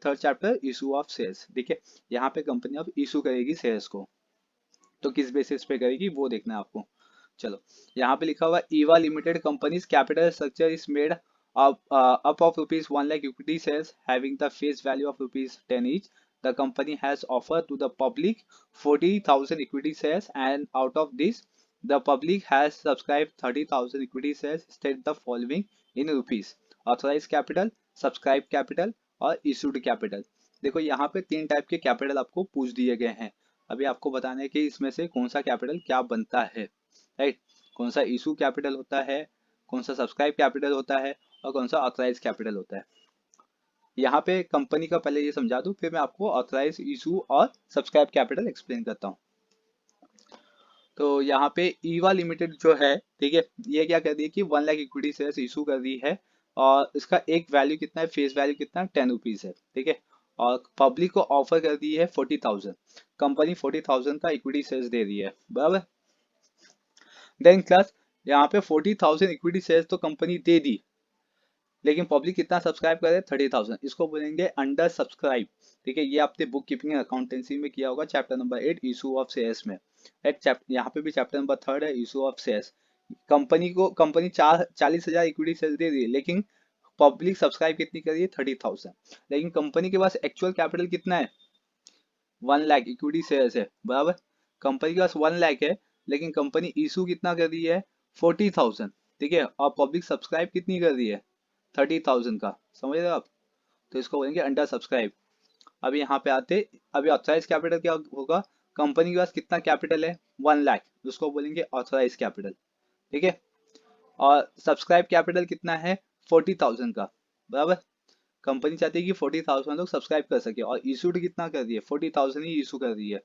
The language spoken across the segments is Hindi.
Third chapter issue of shares. देखिए यहाँ पे कंपनी अब इशू करेगी शेयर्स को, तो किस बेसिस पे करेगी वो देखना है आपको। चलो, यहाँ पे लिखा हुआ Eva limited companies capital structure is made up of rupees 1 lakh equity shares having the face value of rupees 10 each. The company has offered to the public 40,000 equity shares, and out of this the public has subscribed 30,000 equity shares. State the following in rupees: authorized capital, subscribed capital और issued capital। देखो यहाँ पे तीन टाइप के कैपिटल आपको पूछ दिए गए हैं। अभी आपको बताना है कि इसमें से कौन सा कैपिटल क्या बनता है, राइट। कौन सा इशू कैपिटल होता है, कौन सा सब्सक्राइब कैपिटल होता है और कौन सा ऑथराइज कैपिटल होता है। यहाँ पे कंपनी का पहले ये समझा दूं, फिर मैं आपको ऑथराइज, इशू और सब्सक्राइब कैपिटल एक्सप्लेन करता हूँ। तो यहाँ पे ईवा लिमिटेड जो है, ठीक है, ये क्या कर दी है कि 1 लाख इक्विटी शेयर्स इशू कर दी है, और इसका एक वैल्यू कितना है, फेस वैल्यू कितना है, 10 रुपीज है, ठीक है। और पब्लिक को ऑफर कर दी है 40,000, कंपनी 40,000 का इक्विटी शेयर्स दे रही है, बराबर। देन क्लास, यहाँ पे 40,000 इक्विटी शेयर्स तो कंपनी दे दी, लेकिन पब्लिक कितना सब्सक्राइब करे, 30,000। इसको बोलेंगे अंडर सब्सक्राइब, ठीक है। ये आपने बुक कीपिंग अकाउंटेंसी में किया होगा, chapter number 8 issue of shares में। यहाँ पे भी चैप्टर नंबर 3 है, issue of shares. Company 40,000 equity shares दे दी, लेकिन पब्लिक सब्सक्राइब कितनी करिए, 30,000। लेकिन कंपनी के पास एक्चुअल कैपिटल कितना है, 1 लाख इक्विटी शेयर्स है, बराबर। कंपनी के पास 1 लाख है, लेकिन कंपनी इशू कितना कर रही है, 40,000, ठीक है। और पब्लिक सब्सक्राइब कितनी कर रही है, 30,000 का, समझ रहे हो आप। तो इसको बोलेंगे अंडर सब्सक्राइब। अभी यहाँ पे आते, अभी ऑथराइज कैपिटल क्या होगा, कंपनी के पास कितना कैपिटल है, 1 लाख, उसको बोलेंगे ऑथराइज कैपिटल, ठीक है। और सब्सक्राइब कैपिटल कितना है, 40,000 का, बराबर। कंपनी चाहती है कि 40,000 लोग सब्सक्राइब कर सके, और इशूड कितना कर रही है, 40,000 ही इशू कर रही है,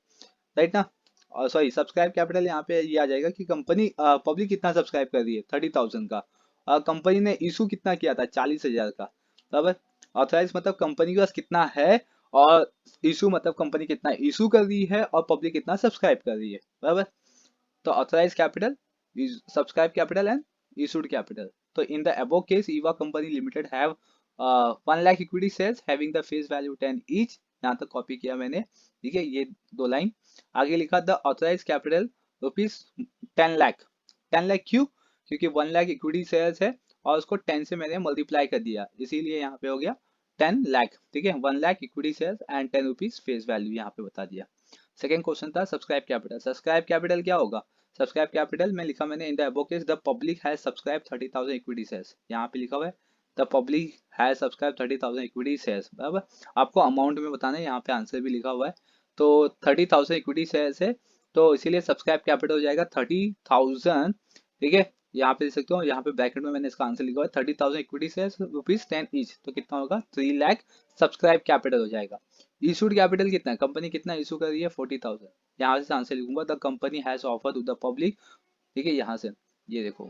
राइट ना। और सॉरी, सब्सक्राइब कैपिटल यहाँ पे ये आ जाएगा कि कंपनी पब्लिक कितना सब्सक्राइब कर रही है, 30,000 का, और कंपनी ने इशू कितना किया था, 40,000 का, बराबर। ऑथराइज मतलब कंपनी के पास कितना है, और इशू मतलब कंपनी कितना इशू कर रही है और पब्लिक कितना सब्सक्राइब कर रही है, बराबर। तो authorise capital, subscribe capital and issued capital. तो in the above case Eva company limited have 1 lakh equity shares having the face value 10 each. यहाँ तक कॉपी किया मैंने, ठीक है, ये दो लाइन। आगे लिखा the authorize capital rupees 10 lakh. 10 lakh क्यों, क्योंकि 1 लाख इक्विटी शेयर्स है और उसको 10 से मैंने मल्टीप्लाई कर दिया, इसीलिए यहाँ पे हो गया 10 लाख, ठीक है। 1 lakh equity shares and 10 rupees face value यहाँ पे बता दिया। सेकंड क्वेश्चन था सब्सक्राइब कैपिटल। सब्सक्राइब कैपिटल क्या होगा, सब्सक्राइब कैपिटल में लिखा मैंने इन the above case the public has subscribe 30,000 equity shares. यहाँ पे लिखा हुआ है the public has subscribe 30,000 equity shares, बराबर। आपको अमाउंट में बताना है, यहाँ पे आंसर भी लिखा हुआ है। तो 30,000 इक्विटी शेयर्स है, तो इसीलिए सब्सक्राइब कैपिटल हो जाएगा 30,000, ठीक है। यहाँ पे देख सकते हो, यहाँ पे ब्रैकेट में मैंने इसका आंसर लिखा हुआ है 30,000 इक्विटी शेयर्स रुपीज 10 ईच, तो कितना होगा, 3 लाख सब्सक्राइब कैपिटल हो जाएगा। इशूड कैपिटल कितना है, कंपनी कितना इशू कर रही है, 40,000। यहाँ से आंसर लिखूंगा the company has offer to the public, ठीक है। यहाँ से ये देखो,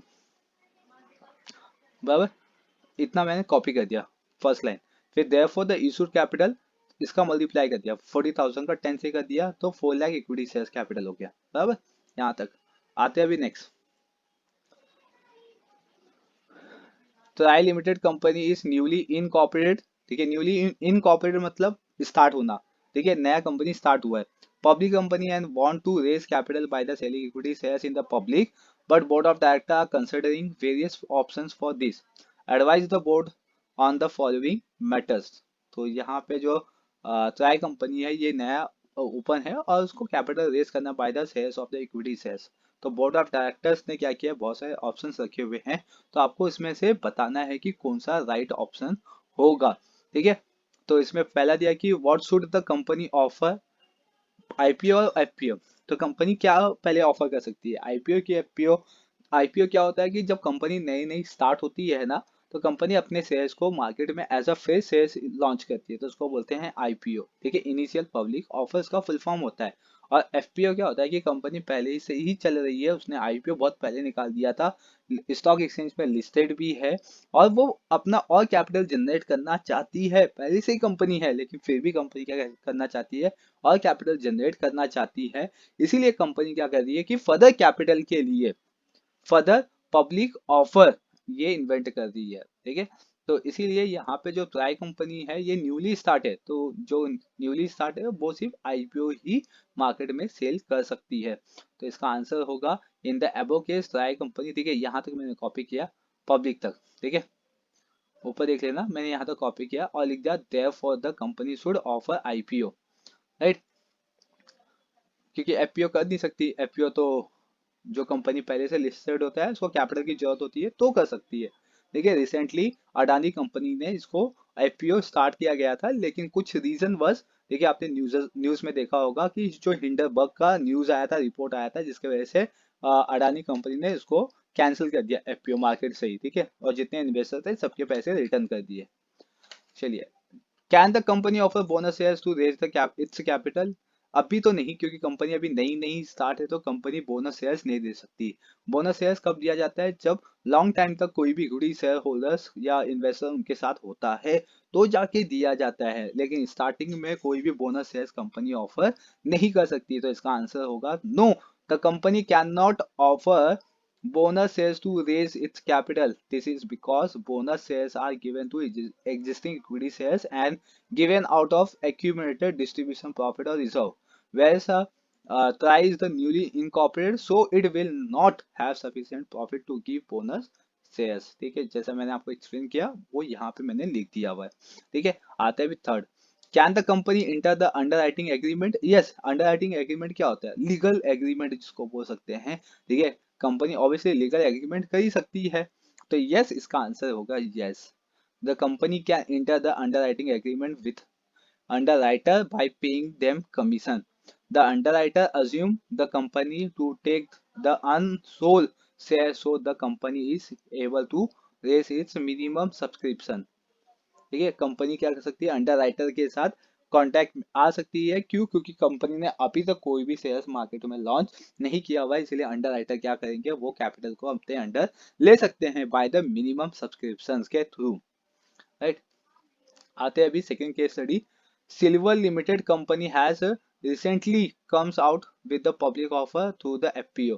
बराबर, इतना मैंने कॉपी कर दिया फर्स्ट लाइन। फिर देयरफॉर द इशूड कैपिटल, इसका मल्टीप्लाई कर दिया, 40,000 का 10 से कर दिया, तो 4 लाख इक्विटी शेयर्स कैपिटल हो गया, बराबर। यहाँ तक आते हैं। अभी next, try limited company is newly incorporated, ठीक है। न्यूली इनकॉर्पोरेटेड मतलब स्टार्ट होना, ठीक है, नया कंपनी स्टार्ट हुआ है। Public company and want to raise capital by the selling equity shares in the public, but board of director are considering various options for this. Advise the board on the following matters. तो यहाँ पे जो ट्राई कंपनी है, ये नया ओपन है और उसको कैपिटल रेज करना by the shares of the equity shares. तो बोर्ड ऑफ डायरेक्टर्स ने क्या किया, बहुत सारे ऑप्शंस रखे हुए हैं, तो आपको इसमें से बताना है कि कौन सा राइट ऑप्शन होगा, ठीक है। तो इसमें पहला दिया कि what should the company offer, IPO और एफपीओ। तो कंपनी क्या पहले ऑफर कर सकती है, आईपीओ की एफपीओ। आईपीओ क्या होता है कि जब कंपनी नई नई स्टार्ट होती है ना, तो कंपनी अपने शेयर्स को मार्केट में as a fresh shares launch करती है, तो उसको बोलते हैं आईपीओ, ठीक है, इनिशियल पब्लिक ऑफर का फुल फॉर्म होता है। और एफपीओ क्या होता है कि कंपनी पहले से ही चल रही है, उसने आईपीओ बहुत पहले निकाल दिया था, स्टॉक एक्सचेंज में लिस्टेड भी है, और वो अपना और कैपिटल जनरेट करना चाहती है, पहले से ही कंपनी है लेकिन फिर भी कंपनी क्या करना चाहती है, और कैपिटल जनरेट करना चाहती है। इसीलिए कंपनी क्या कर रही है कि फर्दर कैपिटल के लिए फर्दर पब्लिक ऑफर ये इन्वेंट कर दी है, ठीक है। तो इसीलिए यहाँ पे जो ट्राई कंपनी है ये न्यूली स्टार्ट है, तो जो न्यूली स्टार्ट है वो सिर्फ आईपीओ ही मार्केट में सेल कर सकती है। तो इसका आंसर होगा in the above case try company. ठीक है, यहाँ तक मैंने कॉपी किया, पब्लिक तक। ठीक है, ऊपर देख लेना, मैंने यहाँ तक कॉपी किया और लिख दिया therefore the company should offer IPO, right. क्योंकि एफपीओ कर नहीं सकती, एफपीओ तो जो कंपनी पहले से लिस्टेड होता है उसको कैपिटल की जरूरत होती है तो कर सकती है। देखिए रिसेंटली अडानी कंपनी ने इसको आईपीओ स्टार्ट किया गया था, लेकिन कुछ रीजन बस, देखिए आपने न्यूज में देखा होगा कि जो हिंडरबर्ग का न्यूज आया था, रिपोर्ट आया था, जिसके वजह से अडानी कंपनी ने इसको कैंसिल कर दिया एफपीओ मार्केट से ही। ठीक है, और जितने इन्वेस्टर थे सबके पैसे रिटर्न कर दिए। चलिए, can the company offer bonus shares to raise the its capital? अभी तो नहीं, क्योंकि कंपनी अभी नई नई स्टार्ट है, तो कंपनी बोनस शेयर्स नहीं दे सकती। बोनस शेयर्स कब दिया जाता है? जब लॉन्ग टाइम तक कोई भी गुडी शेयर होल्डर्स या इन्वेस्टर उनके साथ होता है तो जाके दिया जाता है, लेकिन स्टार्टिंग में कोई भी बोनस शेयर्स कंपनी ऑफर नहीं कर सकती। तो इसका आंसर होगा no, the company can not offer bonus shares to raise its capital. This is because bonus shares are given to existing equity shares and given out of accumulated distribution profit or reserve. Whereas TRI is the newly incorporated, so it will not have sufficient profit to give bonus shares. ठीक है, जैसा मैंने आपको एक्सप्लेन किया वो यहाँ पे मैंने लिख दिया हुआ है। ठीक है, आता है भी third. Can the company enter the under writing agreement? Yes, under writing agreement क्या होता है? लीगल एग्रीमेंट जिसको बोल सकते हैं। ठीक है, कंपनी ऑब्वियसली लीगल एग्रीमेंट कर ही सकती है, तो यस इसका आंसर होगा yes. The company can enter the underwriting agreement with underwriter by paying them commission. The underwriter assume the company to take the unsold share, so the company is able to raise its minimum subscription. ठीक है, कंपनी क्या कर सकती है? अंडरराइटर के साथ कॉन्टैक्ट आ सकती है। क्यों? क्योंकि कंपनी ने अभी तक कोई भी शेयर्स मार्केट में लॉन्च नहीं किया हुआ है, इसलिए अंडरराइटर क्या करेंगे? वो कैपिटल को अपने अंडर ले सकते हैं बाय द मिनिमम सब्सक्रिप्शंस के थ्रू, राइट। आते हैं अभी second case study. Silver limited company has recently comes out with the public offer through the FPO.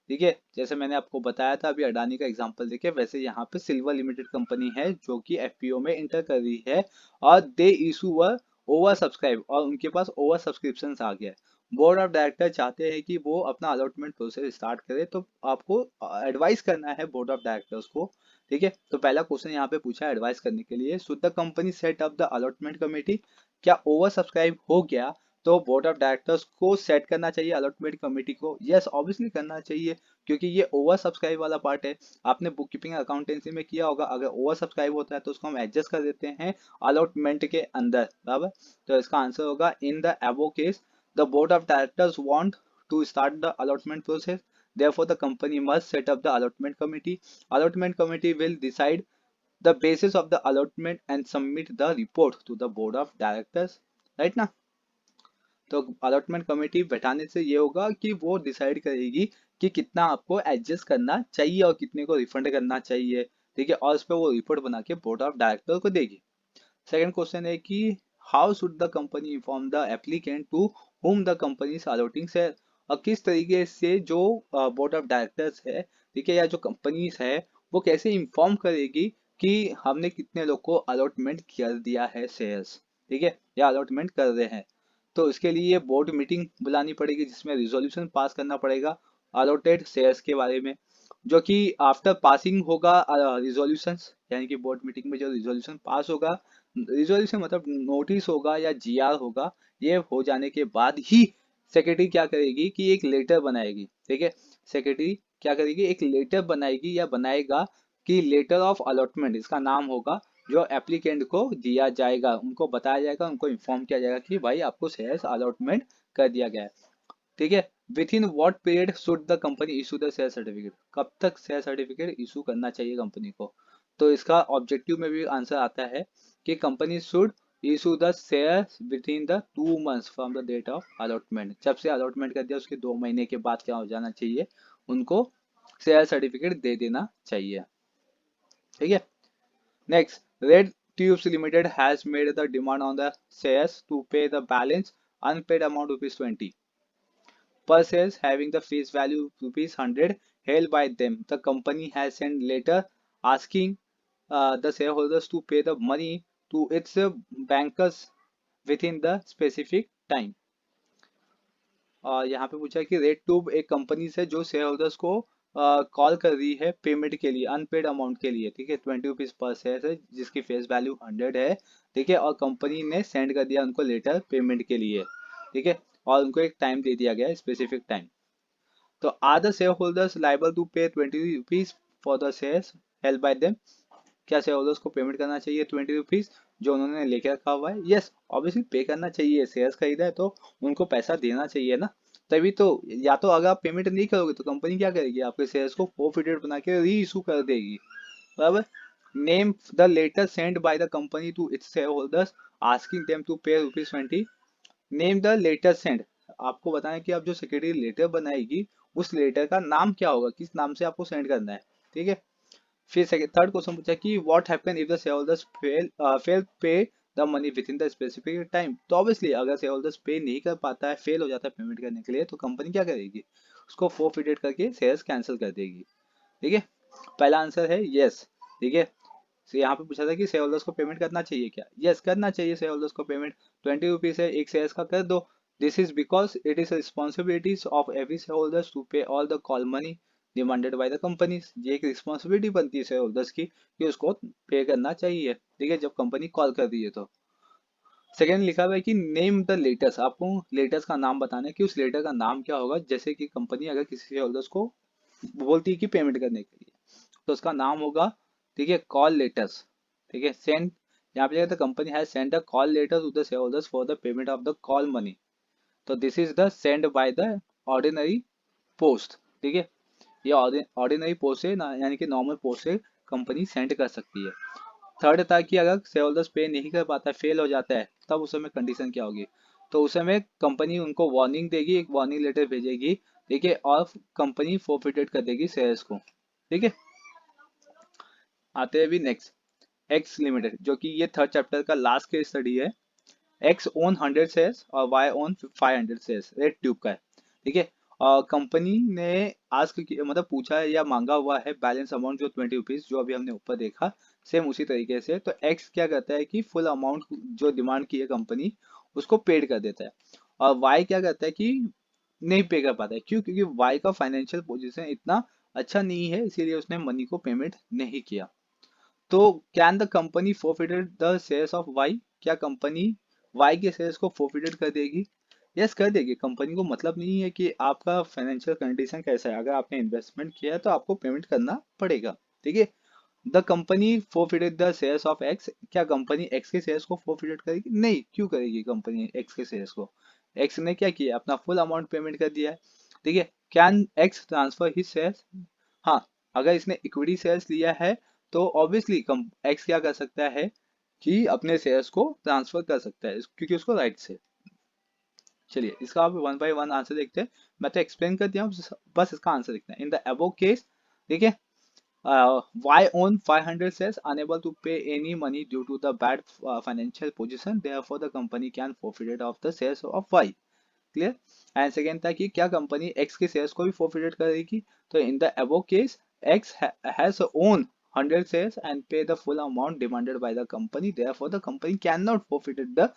ठीक है, जैसे मैंने आपको बताया था अभी अडानी का एग्जांपल देखिए, वैसे यहाँ पे सिल्वर लिमिटेड कंपनी है जो कि एफपीओ में इंटर कर रही है और दे इशू व ओवर सब्सक्राइब, और उनके पास ओवर सब्सक्रिप्शन आ गया है। बोर्ड ऑफ डायरेक्टर चाहते हैं कि वो अपना अलॉटमेंट प्रोसेस स्टार्ट करे, तो आपको एडवाइस करना है बोर्ड ऑफ डायरेक्टर्स को। ठीक है, तो पहला क्वेश्चन यहाँ पे पूछा है एडवाइस करने के लिए, should the company set up the allotment committee? क्या ओवर सब्सक्राइब हो गया तो बोर्ड ऑफ डायरेक्टर्स को सेट करना चाहिए अलॉटमेंट कमेटी को? यस, ऑब्वियसली करना चाहिए, क्योंकि ये ओवर सब्सक्राइब वाला पार्ट है। आपने बुक कीपिंग अकाउंटेंसी में किया होगा, अगर ओवर सब्सक्राइब होता है तो उसको हम एडजस्ट कर देते हैं अलॉटमेंट के अंदर, बराबर। तो इसका आंसर होगा in the above case the board of directors want to start the allotment process, therefore the company must set up the allotment committee. Allotment committee will decide the basis of the allotment and submit the report to the board of directors, right ना? तो अलॉटमेंट कमेटी बैठाने से ये होगा कि वो डिसाइड करेगी कि कितना आपको एडजस्ट करना चाहिए और कितने को रिफंड करना चाहिए। ठीक है, और उस पर वो रिपोर्ट बना के बोर्ड ऑफ डायरेक्टर को देगी। सेकंड क्वेश्चन है कि how should the company inform the applicant to whom the company is allotting share? और किस तरीके से जो बोर्ड ऑफ डायरेक्टर्स है, ठीक है, या जो कंपनीज है, वो कैसे इन्फॉर्म करेगी कि हमने कितने लोग को अलॉटमेंट कर दिया है शेयर्स, ठीक है, या अलॉटमेंट कर रहे हैं? तो इसके लिए बोर्ड मीटिंग बुलानी पड़ेगी जिसमें रिजोल्यूशन पास करना पड़ेगा अलॉटेड शेयर्स के बारे में, जो कि आफ्टर पासिंग होगा रिजोल्यूशन, यानी कि बोर्ड मीटिंग में जो रिजोल्यूशन पास होगा, रिजोल्यूशन मतलब नोटिस होगा या जीआर होगा, ये हो जाने के बाद ही सेक्रेटरी क्या करेगी कि एक लेटर बनाएगी। ठीक है, सेक्रेटरी क्या करेगी? एक लेटर बनाएगी या बनाएगा कि लेटर ऑफ अलॉटमेंट इसका नाम होगा, जो एप्लीकेंट को दिया जाएगा, उनको बताया जाएगा, उनको इन्फॉर्म किया जाएगा कि भाई आपको शेयर्स अलॉटमेंट कर दिया गया है। ठीक है, with in what period should the company issue the share certificate? कब तक शेयर सर्टिफिकेट इशू करना चाहिए कंपनी को? तो इसका ऑब्जेक्टिव में भी आंसर आता है कि company should issue the share within the 2 months from the date of allotment. जब से अलॉटमेंट कर दिया उसके 2 महीने के बाद क्या हो जाना चाहिए? उनको शेयर सर्टिफिकेट दे देना चाहिए। ठीक है, next, Red Tubes Limited has made the demand on the shares to pay the balance unpaid amount ₹20 per shares having the face value ₹100 held by them. The company has sent letter asking the shareholders to pay the money to its bankers within the specific time। यहाँ पे पूछा है कि रेट टू एक कंपनी से जो शेयर होल्डर्स को कॉल कर रही है पेमेंट के लिए अनपेड अमाउंट के लिए, ठीक है, 20 रुपीज पर शेयर है जिसकी फेस वैल्यू 100 है, ठीक है, और कंपनी ने सेंड कर दिया उनको लेटर पेमेंट के लिए, ठीक है, और उनको एक टाइम दे दिया गया है, स्पेसिफिक टाइम। तो are the share holders liable to pay 20 rupees for the shares held by them? क्या शेयर होल्डर्स को पेमेंट करना चाहिए 20 रुपीज जो उन्होंने लेके रखा हुआ है? यस, ऑब्वियसली पे करना चाहिए, शेयर्स खरीदा है तो उनको पैसा देना चाहिए ना। तभी तो, या तो अगर आप पेमेंट नहीं करोगे तो कंपनी क्या करेगी, आपके शेयर्स को फोरफिटेड बना के री इशू कर देगी, बराबर। Name the letter send by the company to its share holders asking them to pay ₹20। Name the letter send, आपको बताना है कि आप जो सिक्योरिटी लेटर बनाएगी उस लेटर का नाम क्या होगा, किस नाम से आपको सेंड करना है, ठीक है। फिर सेकंड थर्ड क्वेश्चन पूछा कि what happen if the share holders fail pay the money within the specific time? तो ऑब्वियसली अगर शेयर होल्डर्स पे नहीं कर पाता है, फेल हो जाता है पेमेंट करने के लिए, तो कंपनी क्या करेगी, उसको फोरफिटेड करके शेयर्स कैंसिल कर देगी, ठीक है। पहला आंसर है यस, ठीक है। तो यहाँ पे पूछा था कि शेयर होल्डर्स को पेमेंट करना चाहिए क्या? यस, करना चाहिए शेयर होल्डर्स को पेमेंट। 20 रुपीज है एक शेयर्स का, कर दो। This is because it is responsibilities of every shareholders to pay all the call money demanded by the companies. ये एक रिस्पॉन्सिबिलिटी बनती है शेयर होल्डर्स की कि उसको पे करना चाहिए, ठीक है, जब कंपनी कॉल कर रही है तो। सेकेंड लिखा हुआ है कि नेम द लेटर्स, आपको लेटर्स का नाम बताना है कि उस लेटर का नाम क्या होगा। जैसे कि कंपनी अगर किसी शेयर होल्डर्स को बोलती है कि पेमेंट करने के लिए, तो उसका नाम होगा, ठीक है, कॉल लेटर्स, ठीक है। सेंड, यहाँ पे the company has send a call letter to the share holders for the payment of the call money, तो this is the send by the ordinary post, ठीक है। ये ऑर्डिनरी पोस्ट से यानी कि नॉर्मल पोस्ट से कंपनी सेंड कर सकती है। थर्ड था कि अगर शेयर होल्डर्स पे नहीं कर पाता है, फेल हो जाता है, तब उस समय कंडीशन क्या होगी? तो उस समय कंपनी उनको वार्निंग देगी, एक वार्निंग लेटर भेजेगी, ठीक है, और कंपनी फोरफिटेड कर देगी शेयर्स को, ठीक है। आते हैं अभी नेक्स्ट, एक्स लिमिटेड, जो कि ये थर्ड चैप्टर का लास्ट केस स्टडी है। एक्स ओन 100 शेयर्स और Y own 500 shares Red Tube का है, ठीक है। और कंपनी ने आस्क मतलब पूछा है या मांगा हुआ है बैलेंस अमाउंट जो 20 रुपीज, जो अभी हमने ऊपर देखा, सेम उसी तरीके से। तो एक्स क्या करता है कि फुल अमाउंट जो डिमांड की है कंपनी उसको पेड कर देता है, और वाई क्या करता है कि नहीं पे कर पाता है। क्यों? क्योंकि वाई का फाइनेंशियल पोजीशन इतना अच्छा नहीं है, इसीलिए उसने मनी को पेमेंट नहीं किया। तो can the company forfeited the shares of Y? क्या कंपनी वाई के शेयर्स को फोरफिटेड कर देगी? यस, कर देगी। कंपनी को मतलब नहीं है कि आपका फाइनेंशियल कंडीशन कैसा है, अगर आपने इन्वेस्टमेंट किया है तो आपको पेमेंट करना पड़ेगा, ठीक है। The company forfeited the shares of x, क्या कंपनी एक्स के शेयर्स को फोरफिटेड करेगी? नहीं। क्यों करेगी कंपनी एक्स के शेयर्स को? एक्स ने क्या किया, अपना फुल अमाउंट पेमेंट कर दिया है, ठीक है। Can x transfer his shares? हाँ, अगर इसने इक्विटी शेयर्स लिया है तो ऑब्वियसली एक्स क्या कर सकता है कि अपने शेयर्स को ट्रांसफर कर सकता है, क्योंकि उसको राइट है। चलिए इसका आप वन बाय वन आंसर देखते हैं। मैं तो एक्सप्लेन कर दिया हूँ, बस इसका आंसर देखते हैं। इन द अबव केस, ठीक है, Y own 500 shares unable to pay any money due to the bad financial position, therefore the company can forfeit it of the shares of Y। Clear? And second था कि क्या कंपनी एक्स के शेयर्स को भी फोरफिटेड करेगी? तो in the above case x has own 100 shares and pay the full amount demanded by the company, therefore the company cannot forfeit the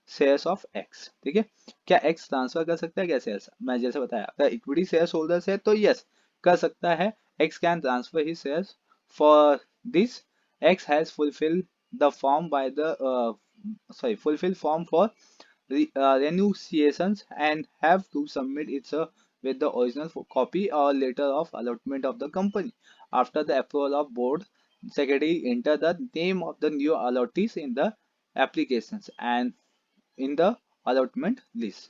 shares of x, ठीक है। क्या एक्स ट्रांसफर कर सकता है क्या शेयर्स? मैं जैसे बताया, अगर इक्विटी शेयर्स होल्डर्स है तो यस कर सकता है, x can transfer his shares. For this x has fulfil the form by the fulfill form for renunciations and have to submit it with the original copy or letter of allotment of the company. After the approval of board, secretary enter the name of the new allottees in the applications and in the allotment list।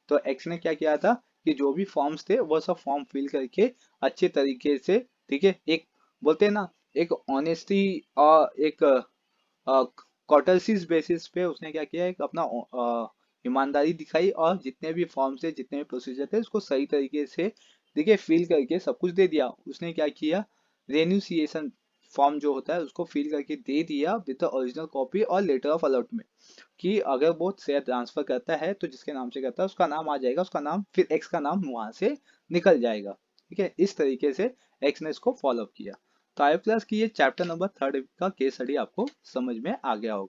तो एक्स ने क्या किया था कि जो भी फॉर्म्स थे वो सब फॉर्म फिल करके अच्छे तरीके से, ठीक है, एक बोलते हैं ना, एक ऑनेस्टी और एक कॉटरसीज बेसिस पे उसने क्या किया, एक अपना ईमानदारी दिखाई, और जितने भी फॉर्म थे, जितने भी प्रोसीजर थे, उसको सही तरीके से, देखिए, फिल करके सब कुछ दे दिया। उसने क्या किया, रेन्यूसिएशन फॉर्म जो होता है उसको फिल करके दे दिया विद द ओरिजिनल कॉपी और लेटर ऑफ अलॉटमेंट, कि अगर वो शेयर ट्रांसफर करता है तो जिसके नाम से करता है उसका नाम आ जाएगा, उसका नाम, फिर एक्स का नाम वहां से निकल जाएगा, ठीक है। इस तरीके से एक्स ने इसको फॉलो किया। तो आई क्लास की ये चैप्टर नंबर 3 का केस स्टडी आपको समझ में आ गया होगा।